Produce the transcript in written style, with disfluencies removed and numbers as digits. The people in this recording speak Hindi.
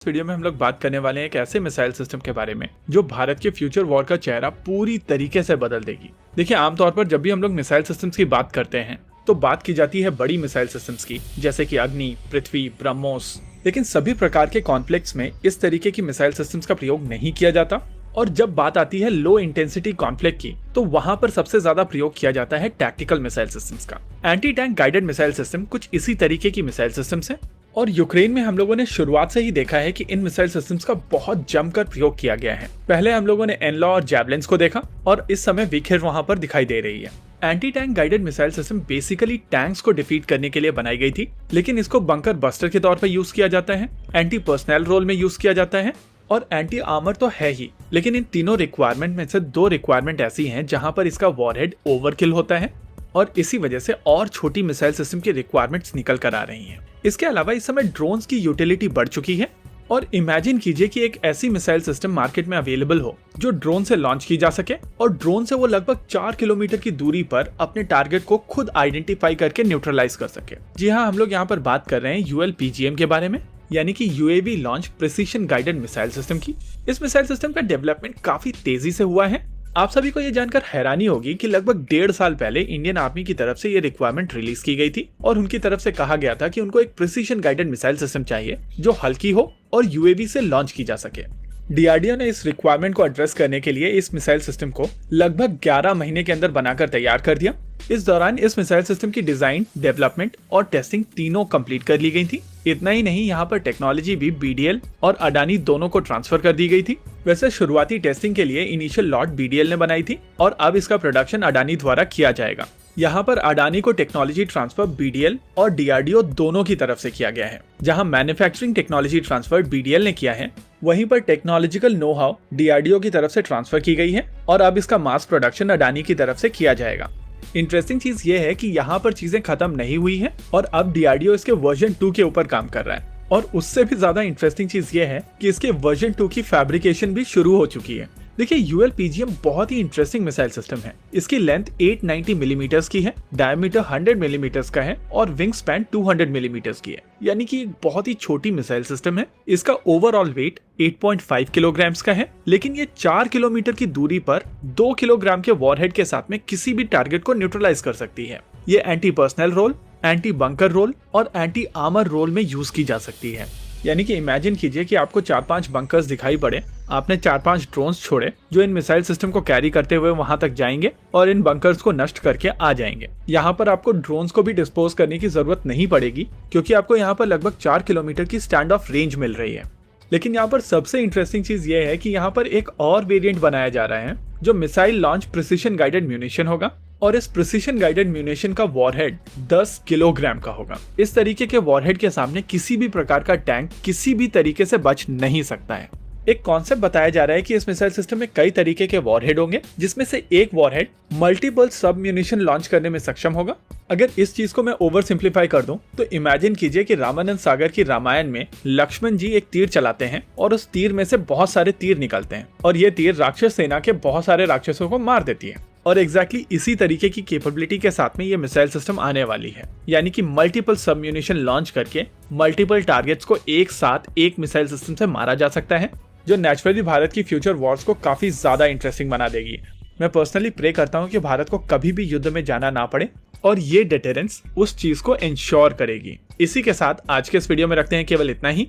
इस वीडियो में हम लोग बात करने वाले हैं एक ऐसे मिसाइल सिस्टम के बारे में जो भारत के फ्यूचर वॉर का चेहरा पूरी तरीके से बदल देगी। देखिए, आमतौर पर जब भी हम लोग मिसाइल सिस्टम्स की बात करते हैं तो बात की जाती है बड़ी मिसाइल सिस्टम्स की, जैसे कि अग्नि, पृथ्वी, ब्रह्मोस। लेकिन सभी प्रकार के कॉन्फ्लिक्ट्स में इस तरीके की मिसाइल सिस्टम्स का प्रयोग नहीं किया जाता। और जब बात आती है लो इंटेंसिटी कॉन्फ्लिक्ट की, तो वहां पर सबसे ज्यादा प्रयोग किया जाता है टैक्टिकल मिसाइल सिस्टम्स का। Anti tank guided missile system कुछ इसी तरीके की मिसाइल सिस्टम्स हैं। और यूक्रेन में हम लोगों ने शुरुआत से ही देखा है कि इन मिसाइल सिस्टम्स का बहुत जमकर प्रयोग किया गया है। पहले हम लोगों ने एनलॉ और जैवलिन्स को देखा और इस समय विखेर वहां पर दिखाई दे रही है। Anti tank guided missile system basically tanks को डिफीट करने के लिए बनाई गई थी, लेकिन इसको बंकर बस्टर के तौर पर यूज किया जाता है, एंटी पर्सनल रोल में यूज किया जाता है और एंटी आर्मर तो है ही। लेकिन इन तीनों रिक्वायरमेंट में से दो रिक्वायरमेंट ऐसी हैं जहां पर इसका वॉरहेड ओवरकिल होता है और इसी वजह से और छोटी मिसाइल सिस्टम की रिक्वायरमेंट्स निकल कर आ रही हैं। इसके अलावा इस समय ड्रोन्स की यूटिलिटी बढ़ चुकी है और इमेजिन कीजिए कि एक ऐसी मिसाइल सिस्टम मार्केट में अवेलेबल हो जो ड्रोन से लॉन्च की जा सके और ड्रोन से वो लगभग 4 किलोमीटर की दूरी पर अपने टारगेट को खुद आइडेंटिफाई करके न्यूट्रलाइज कर सके। जी हाँ, हम लोग यहाँ पर बात कर रहे हैं ULPGM के बारे में, यानी कि UAV launch precision guided missile system की। इस मिसाइल सिस्टम का डेवलपमेंट काफी तेजी से हुआ है। आप सभी को ये जानकर हैरानी होगी कि लगभग 1.5 साल पहले इंडियन आर्मी की तरफ से ये रिक्वायरमेंट रिलीज की गई थी और उनकी तरफ से कहा गया था कि उनको एक प्रिसीशन गाइडेड मिसाइल सिस्टम चाहिए जो हल्की हो और UAV से लॉन्च की जा सके। DRDO ने इस रिक्वायरमेंट को एड्रेस करने के लिए इस मिसाइल सिस्टम को लगभग 11 महीने के अंदर बनाकर तैयार कर दिया। इस दौरान इस मिसाइल सिस्टम की डिजाइन, डेवलपमेंट और टेस्टिंग तीनों कंप्लीट कर ली गई थी। इतना ही नहीं, यहाँ पर टेक्नोलॉजी भी BDL और अडानी दोनों को ट्रांसफर कर दी गई थी। वैसे शुरुआती टेस्टिंग के लिए इनिशियल लॉट BDL ने बनाई थी और अब इसका प्रोडक्शन अडानी द्वारा किया जाएगा। यहाँ पर अडानी को टेक्नोलॉजी ट्रांसफर BDL और DRDO दोनों की तरफ से किया गया है। जहाँ मैन्युफैक्चरिंग टेक्नोलॉजी ट्रांसफर BDL ने किया है, वहीं पर टेक्नोलॉजिकल नो हाउ DRDO की तरफ से ट्रांसफर की गई है और अब इसका मास प्रोडक्शन अडानी की तरफ से किया जाएगा। इंटरेस्टिंग चीज ये है कि यहाँ पर चीजें खत्म नहीं हुई है और अब DRDO इसके वर्जन 2 के ऊपर काम कर रहा है। और उससे भी ज्यादा इंटरेस्टिंग चीज ये है कि इसके वर्जन 2 की फैब्रिकेशन भी शुरू हो चुकी है। देखिए, ULPGM बहुत ही इंटरेस्टिंग मिसाइल सिस्टम है। इसकी लेंथ 890 मिलीमीटर की है, डायमीटर 100 मिलीमीटर का है और विंग स्पैन 200 मिलीमीटर की है, यानी कि बहुत ही छोटी मिसाइल सिस्टम है। इसका ओवरऑल वेट 8.5 किलोग्राम का है, लेकिन ये 4 किलोमीटर की दूरी पर 2 किलोग्राम के वॉरहेड के साथ में किसी भी टारगेट को न्यूट्रलाइज कर सकती है। ये anti personnel role, anti bunker role और एंटी आर्मर रोल में यूज की जा सकती है। यानी कि इमेजिन कीजिए कि आपको 4-5 बंकर्स दिखाई पड़े, आपने 4-5 ड्रोन्स छोड़े जो इन मिसाइल सिस्टम को कैरी करते हुए वहां तक जाएंगे और इन बंकर्स को नष्ट करके आ जाएंगे। यहाँ पर आपको ड्रोन्स को भी डिस्पोज करने की जरूरत नहीं पड़ेगी, क्योंकि आपको यहाँ पर लगभग 4 किलोमीटर की स्टैंड ऑफ रेंज मिल रही है। लेकिन यहाँ पर सबसे इंटरेस्टिंग चीज ये है कि यहाँ पर एक और वेरिएंट बनाया जा रहा है जो missile launch precision guided munition होगा और इस प्रिसीशन गाइडेड म्यूनिशन का वॉरहेड 10 किलोग्राम का होगा। इस तरीके के वॉरहेड के सामने किसी भी प्रकार का टैंक किसी भी तरीके से बच नहीं सकता है। एक कॉन्सेप्ट बताया जा रहा है कि इस मिसाइल सिस्टम में कई तरीके के वॉरहेड होंगे, जिसमें से एक वॉरहेड मल्टीपल सब म्यूनिशन लॉन्च करने में सक्षम होगा। अगर इस चीज को मैं ओवर सिंप्लीफाई कर दूं तो इमेजिन कीजिए कि रामानंद सागर की रामायण में लक्ष्मण जी एक तीर चलाते हैं और उस तीर में से बहुत सारे तीर निकलते हैं और ये तीर राक्षस सेना के बहुत सारे राक्षसों को मार देती है। और एग्जैक्टली इसी तरीके की कैपेबिलिटी के साथ में ये मिसाइल सिस्टम आने वाली है, यानी कि मल्टीपल सब म्यूनिशन लॉन्च करके मल्टीपल टारगेट्स को एक साथ एक मिसाइल सिस्टम से मारा जा सकता है, जो नेचुरली भारत की फ्यूचर वॉर्स को काफी ज्यादा इंटरेस्टिंग बना देगी। मैं पर्सनली प्रे करता हूँ कि भारत को कभी भी युद्ध में जाना ना पड़े और ये डिटरेंस उस चीज को इंश्योर करेगी। इसी के साथ आज के इस वीडियो में रखते हैं केवल इतना ही।